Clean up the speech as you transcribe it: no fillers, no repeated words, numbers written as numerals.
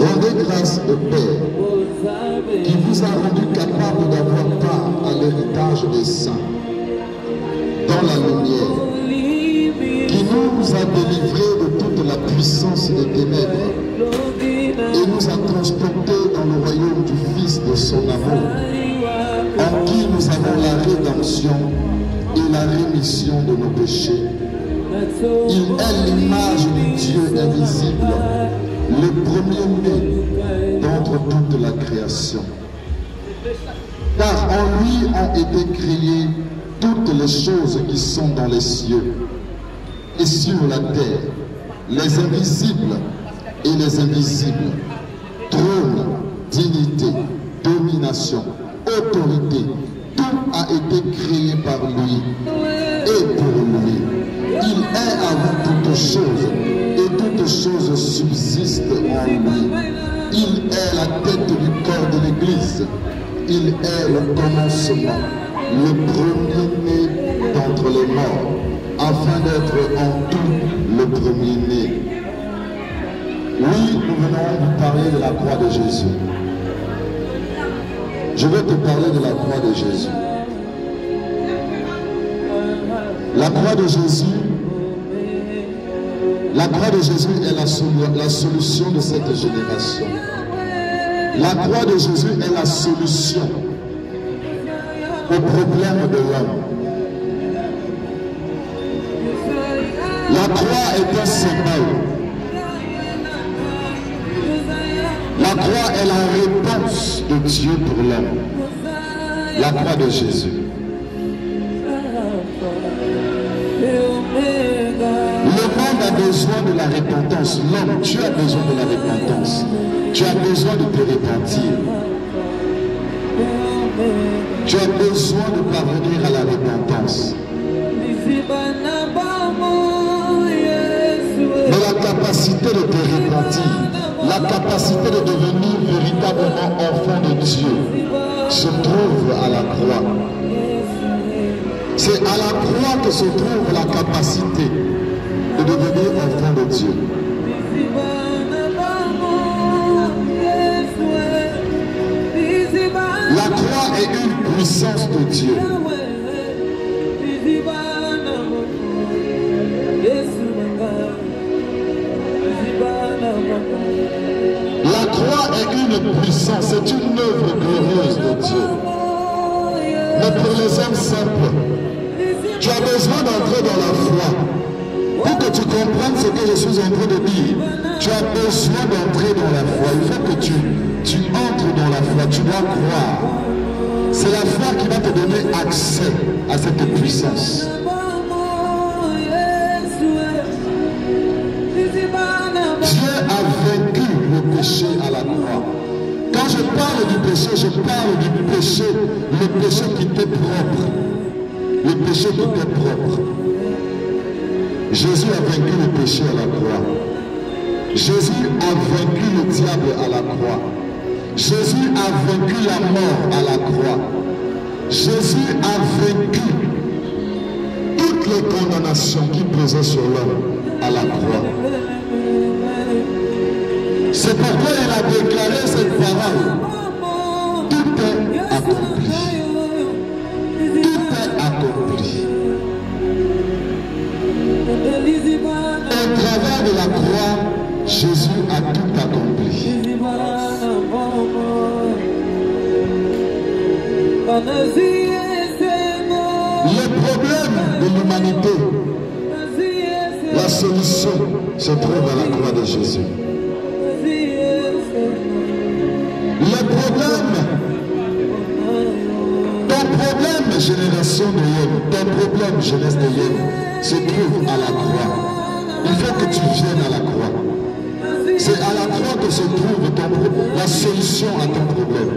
Rendez grâce au Père qui vous a rendu capable d'avoir part à l'héritage des saints dans la lumière, qui nous a délivrés de toute la puissance des ténèbres et nous a transportés dans le royaume du Fils de son amour, en qui nous avons la rédemption et la rémission de nos péchés. Il est l'image du Dieu invisible, le premier-né d'entre toute la création. Car en lui ont été créées toutes les choses qui sont dans les cieux et sur la terre, les invisibles et les invisibles, trône, dignité, domination, autorité, tout a été créé par lui et pour lui. Il est avant toutes choses et toutes choses subsistent en lui. Il est la tête du corps de l'Église. Il est le commencement, le premier-né d'entre les morts, afin d'être en tout le premier-né. Oui, nous venons vous parler de la croix de Jésus. Je vais te parler de la croix de Jésus. La croix de Jésus, est la solution de cette génération. La croix de Jésus est la solution au problème de l'homme. La croix est un symbole. La croix est la réponse de Dieu pour l'homme. La croix de Jésus. Le monde a besoin de la repentance. L'homme, tu as besoin de la repentance. Tu as besoin de te repentir. Tu as besoin de parvenir à la repentance. Mais la capacité de te repentir, la capacité de devenir véritablement enfant de Dieu se trouve à la croix. C'est à la croix que se trouve la capacité de devenir enfant de Dieu. La croix est une puissance de Dieu. La croix est une puissance, c'est une œuvre glorieuse de Dieu. Mais pour les hommes simples, tu as besoin d'entrer dans la foi. Pour que tu comprennes ce que je suis en train de dire, tu as besoin d'entrer dans la foi. Il faut que tu entres dans la foi, tu dois croire. C'est la foi qui va te donner accès à cette puissance. Dieu a vaincu le péché à la croix. Quand je parle du péché, je parle du péché, le péché qui t'est propre. Le péché qui t'est propre. Jésus a vaincu le péché à la croix. Jésus a vaincu le diable à la croix. Jésus a vaincu la mort à la croix. Jésus a vaincu toutes les condamnations qui pesaient sur l'homme à la croix. C'est pourquoi il a déclaré cette parole. Tout est accompli. Tout est accompli. Au travers de la croix, Jésus a tout accompli. Le problème de l'humanité, la solution se trouve à la croix de Jésus. Le problème, ton problème génération de Yémen, ton problème jeunesse de Yémen se trouve à la croix. Il faut que tu viennes à la croix. C'est à la croix que se trouve la solution à ton problème.